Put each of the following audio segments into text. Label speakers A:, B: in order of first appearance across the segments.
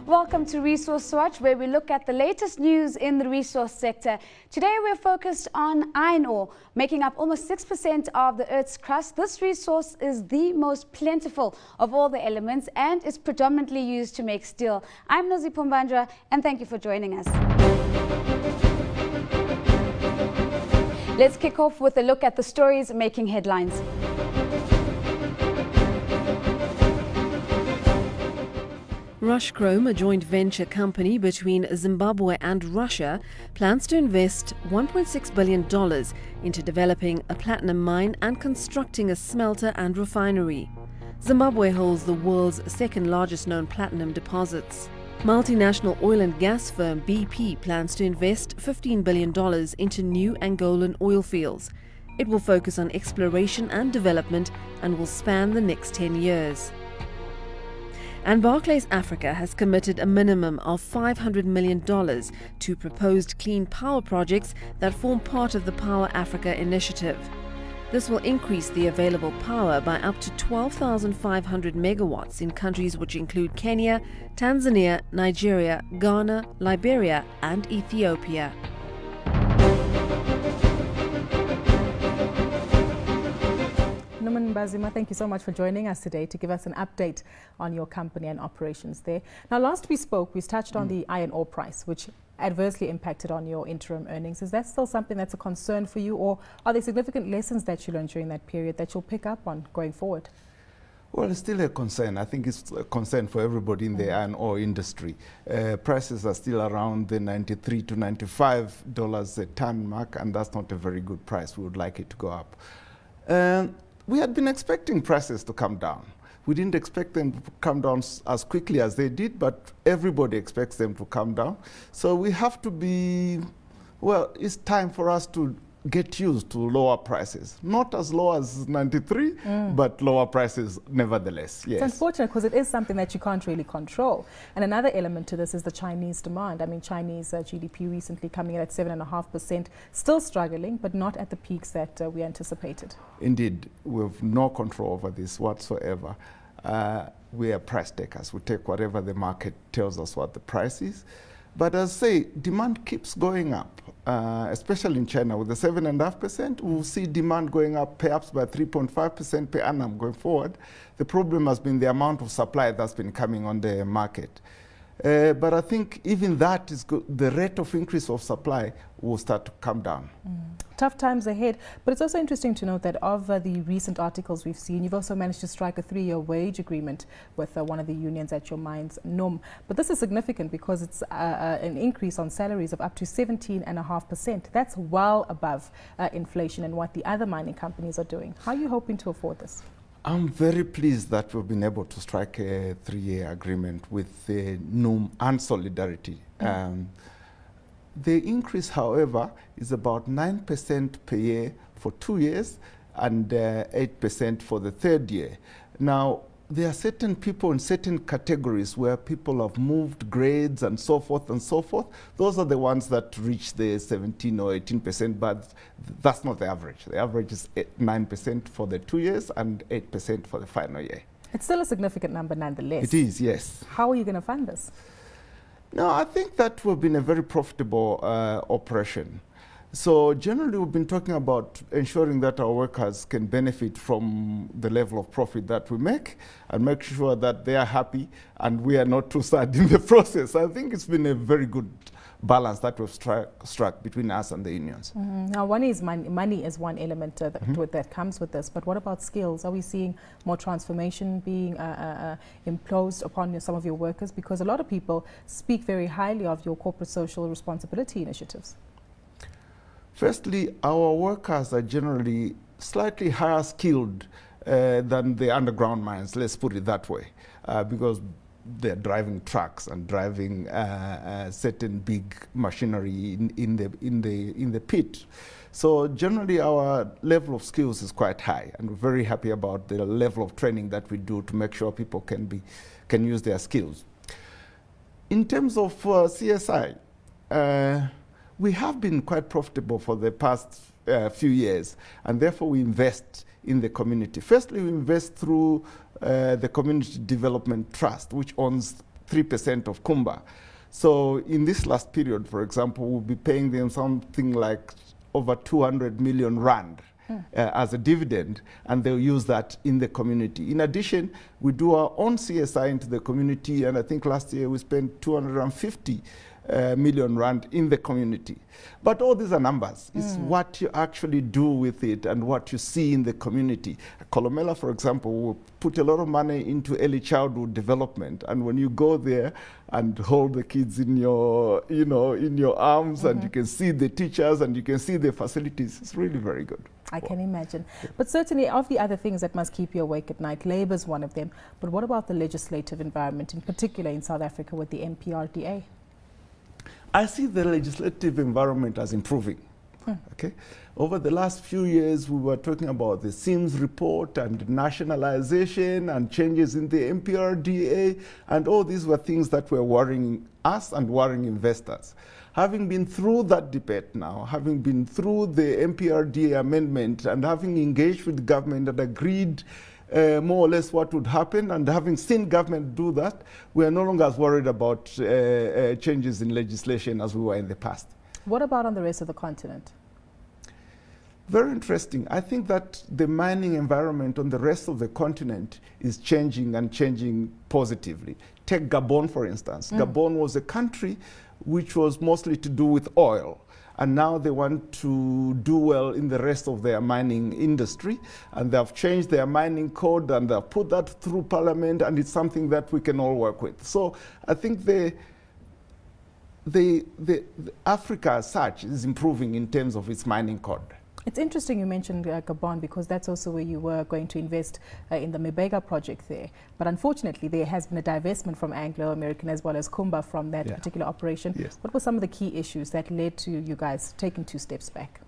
A: Welcome to Resource Watch, where we look at the latest news in the resource sector. Today we're focused on iron ore, making up almost 6% of the Earth's crust. This resource is the most plentiful of all the elements and is predominantly used to make steel. I'm Nozi Pumbandra, and thank you for joining us. Let's kick off with a look at the stories making headlines.
B: Ruschrome, a joint venture company between Zimbabwe and Russia, plans to invest $1.6 billion into developing a platinum mine and constructing a smelter and refinery. Zimbabwe holds the world's second largest known platinum deposits. Multinational oil and gas firm BP plans to invest $15 billion into new Angolan oil fields. It will focus on exploration and development and will span the next 10 years. And Barclays Africa has committed a minimum of $500 million to proposed clean power projects that form part of the Power Africa initiative. This will increase the available power by up to 12,500 megawatts in countries which include Kenya, Tanzania, Nigeria, Ghana, Liberia, and Ethiopia.
C: Bazima, thank you so much for joining us today to give us an update on your company and operations there. Now, last we spoke, we touched on the iron ore price, which adversely impacted on your interim earnings. Is that still something that's a concern for you, or are there significant lessons that you learned during that period that you'll pick up on going forward?
D: Well, it's still a concern. I think it's a concern for everybody in the iron ore industry. Prices are still around the $93 to $95 a ton mark, and that's not a very good price. We would like it to go up. We had been expecting prices to come down. We didn't expect them to come down as quickly as they did, but everybody expects them to come down. So we have to be, well, it's time for us to get used to lower prices. Not as low as 93, but lower prices nevertheless, yes.
C: It's unfortunate because it is something that you can't really control. And another element to this is the Chinese demand. I mean, Chinese GDP recently coming in at 7.5%, still struggling, but not at the peaks that we anticipated.
D: Indeed, we have no control over this whatsoever. We are price takers. We take whatever the market tells us what the price is. But as I say, demand keeps going up, especially in China. With the 7.5%, we'll see demand going up perhaps by 3.5% per annum going forward. The problem has been the amount of supply that's been coming on the market. But I think even that is good. The rate of increase of supply will start to come down.
C: Tough times ahead, but it's also interesting to note that of the recent articles we've seen, you've also managed to strike a 3-year wage agreement with one of the unions at your mines, NOM. But this is significant because it's an increase on salaries of up to 17.5%. That's well above inflation and what the other mining companies are doing. How are you hoping to afford this?
D: I'm very pleased that we've been able to strike a 3-year agreement with NUM and Solidarity. The increase, however, is about 9% per year for 2 years and 8% for the 3rd year. Now, there are certain people in certain categories where people have moved grades and so forth and so forth. Those are the ones that reach the 17 or 18%, but that's not the average. The average is 9% for the 2 years and 8% for the final year.
C: It's still a significant number nonetheless.
D: It is, yes.
C: How are you going to fund this?
D: No, I think that we've been a very profitable operation. So generally, we've been talking about ensuring that our workers can benefit from the level of profit that we make and make sure that they are happy and we are not too sad in the process. I think it's been a very good balance that we've struck between us and the unions.
C: Now, one is money is one element that comes with this, but what about skills? Are we seeing more transformation being imposed upon some of your workers? Because a lot of people speak very highly of your corporate social responsibility initiatives.
D: Firstly, our workers are generally slightly higher skilled than the underground mines, let's put it that way, because they're driving trucks and driving certain big machinery in the pit. So generally our level of skills is quite high, and we're very happy about the level of training that we do to make sure people can use their skills. In terms of CSI, we have been quite profitable for the past few years, and therefore we invest in the community. Firstly, we invest through the Community Development Trust, which owns 3% of Kumba. So in this last period, for example, we'll be paying them something like over 200 million rand as a dividend, and they'll use that in the community. In addition, we do our own CSI into the community, and I think last year we spent 250 million rand in the community. But all these are numbers. It's what you actually do with it and what you see in the community. Colomela, for example, will put a lot of money into early childhood development, and when you go there and hold the kids in your, in your arms, and you can see the teachers and you can see the facilities, it's really very good.
C: I can imagine. But certainly of the other things that must keep you awake at night, Labour is one of them. But what about the legislative environment, in particular in South Africa with the MPRDA?
D: I see the legislative environment as improving. Okay. Over the last few years, we were talking about the Sims report and nationalization and changes in the MPRDA, and all these were things that were worrying us and worrying investors. Having been through that debate now, having been through the MPRDA amendment and having engaged with the government and agreed more or less what would happen, and having seen government do that, we are no longer as worried about changes in legislation as we were in the past.
C: What about on the rest of the continent?
D: Very interesting. I think that the mining environment on the rest of the continent is changing, and changing positively. Take Gabon, for instance. Gabon was a country which was mostly to do with oil, and now they want to do well in the rest of their mining industry, and they've changed their mining code and they've put that through parliament, and it's something that we can all work with. So I think the Africa as such is improving in terms of its mining code.
C: It's interesting you mentioned Gabon, because that's also where you were going to invest in the Mebega project there. But unfortunately, there has been a divestment from Anglo-American as well as Kumba from that particular operation.
D: Yes.
C: What were some of the key issues that led to you guys taking 2 steps back?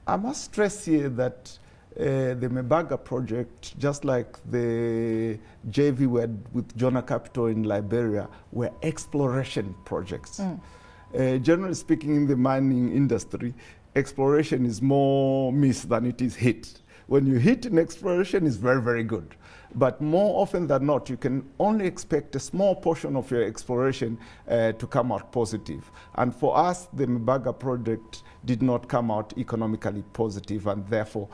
D: I must stress here that the Mebega project, just like the JV we had with Jonah Capital in Liberia, were exploration projects. Generally speaking, in the mining industry, exploration is more miss than it is hit. When you hit in exploration, it's very, very good. But more often than not, you can only expect a small portion of your exploration to come out positive. And for us, the Mebega project did not come out economically positive, and therefore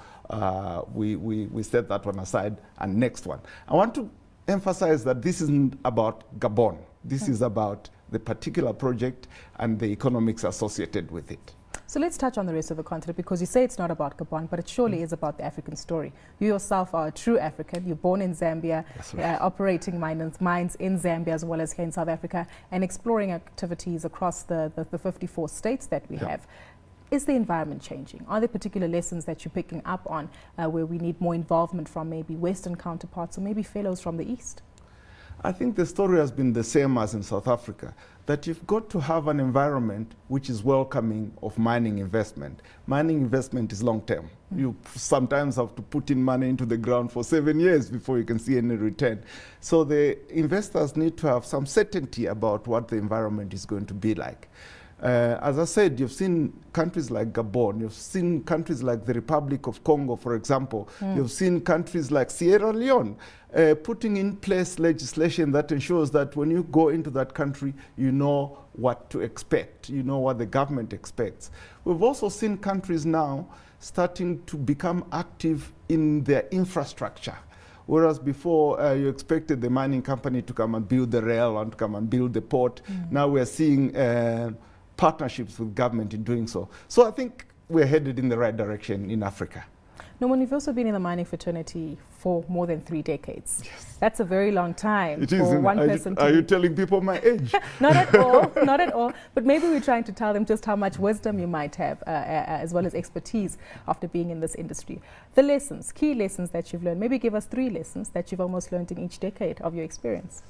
D: we set that one aside. And next one. I want to emphasize that this isn't about Gabon. This is about the particular project and the economics associated with it.
C: So let's touch on the rest of the continent, because you say it's not about Gabon, but it surely is about the African story. You yourself are a true African. You're born in Zambia, right. Operating mines in Zambia as well as here in South Africa, and exploring activities across the 54 states that we have. Is the environment changing? Are there particular lessons that you're picking up on where we need more involvement from maybe Western counterparts or maybe fellows from the East?
D: I think the story has been the same as in South Africa, that you've got to have an environment which is welcoming of mining investment. Mining investment is long term. You sometimes have to put in money into the ground for 7 years before you can see any return. So the investors need to have some certainty about what the environment is going to be like. As I said, you've seen countries like Gabon, you've seen countries like the Republic of Congo, for example, you've seen countries like Sierra Leone putting in place legislation that ensures that when you go into that country, you know what to expect, you know what the government expects. We've also seen countries now starting to become active in their infrastructure. Whereas before you expected the mining company to come and build the rail and to come and build the port, now we're seeing partnerships with government in doing so. So I think we're headed in the right direction in Africa.
C: Norman, you've also been in the mining fraternity for more than 3 decades.
D: Yes.
C: That's a very long time
D: it
C: for
D: is,
C: one person.
D: Are you telling people my age?
C: Not at all, not at all. But maybe we're trying to tell them just how much wisdom you might have, as well as expertise after being in this industry. The lessons, key lessons that you've learned. Maybe give us 3 lessons that you've almost learned in each decade of your experience.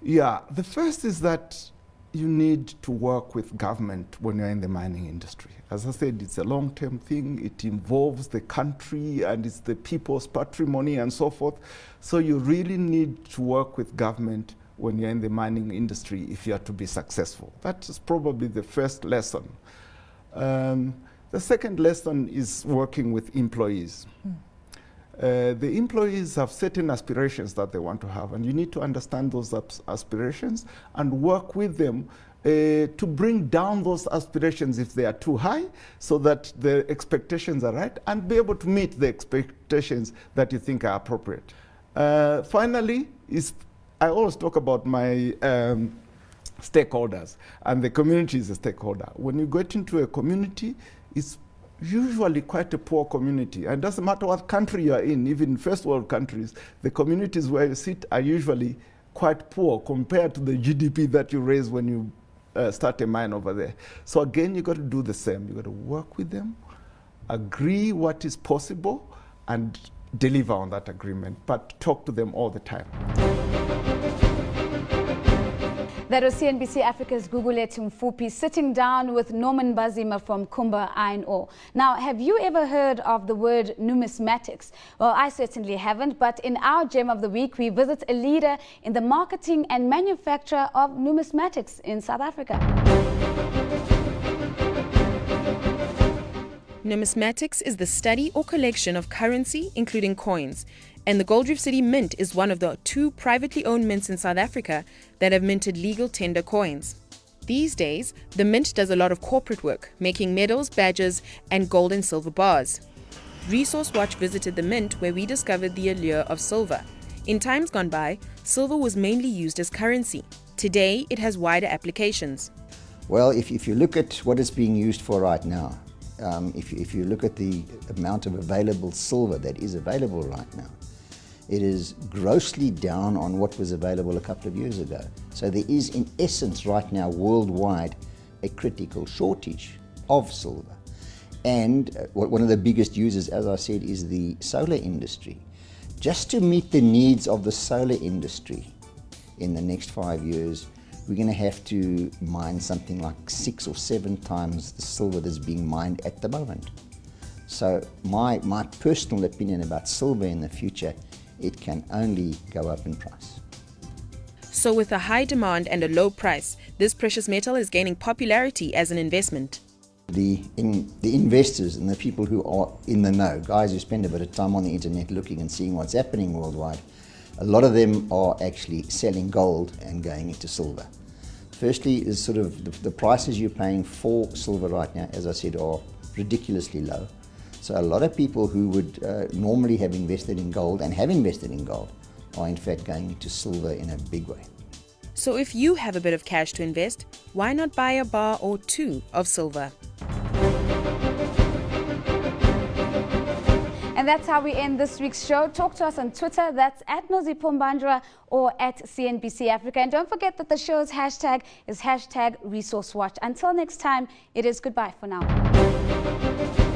D: Yeah, the first is that you need to work with government when you're in the mining industry. As I said, it's a long-term thing. It involves the country and it's the people's patrimony and so forth. So you really need to work with government when you're in the mining industry if you are to be successful. That is probably the first lesson. The second lesson is working with employees. The employees have certain aspirations that they want to have, and you need to understand those aspirations and work with them to bring down those aspirations if they are too high, so that the expectations are right, and be able to meet the expectations that you think are appropriate. Finally, I always talk about my stakeholders, and the community is a stakeholder. When you get into a community, it's usually quite a poor community. And it doesn't matter what country you are in, even first world countries, the communities where you sit are usually quite poor compared to the GDP that you raise when you start a mine over there. So again, you got to do the same. You got to work with them, agree what is possible, and deliver on that agreement, but talk to them all the time.
A: That was CNBC Africa's Gugulethu Mfupi sitting down with Norman Bazima from Kumba Iron Ore. Now, have you ever heard of the word numismatics? Well, I certainly haven't, but in our Gem of the Week, we visit a leader in the marketing and manufacture of numismatics in South Africa.
E: Numismatics is the study or collection of currency, including coins. And the Gold Reef City Mint is one of the 2 privately owned mints in South Africa that have minted legal tender coins. These days, the mint does a lot of corporate work, making medals, badges, and gold and silver bars. Resource Watch visited the mint, where we discovered the allure of silver. In times gone by, silver was mainly used as currency. Today, it has wider applications.
F: Well, if you look at what it's being used for right now, if you look at the amount of available silver that is available right now, it is grossly down on what was available a couple of years ago. So there is, in essence, right now, worldwide, a critical shortage of silver. And one of the biggest users, as I said, is the solar industry. Just to meet the needs of the solar industry in the next 5 years, we're going to have to mine something like 6 or 7 times the silver that's being mined at the moment. So my personal opinion about silver in the future, it can only go up in price.
E: So with a high demand and a low price, this precious metal is gaining popularity as an investment.
F: The investors and the people who are in the know, guys who spend a bit of time on the internet looking and seeing what's happening worldwide, a lot of them are actually selling gold and going into silver. Firstly is sort of the prices you're paying for silver right now, as I said, are ridiculously low. So a lot of people who would normally have invested in gold and have invested in gold are in fact going into silver in a big way.
E: So if you have a bit of cash to invest, why not buy a bar or 2 of silver?
A: And that's how we end this week's show. Talk to us on Twitter. That's @NoziPombandra or @CNBC Africa. And don't forget that the show's hashtag is #ResourceWatch. Until next time, it is goodbye for now.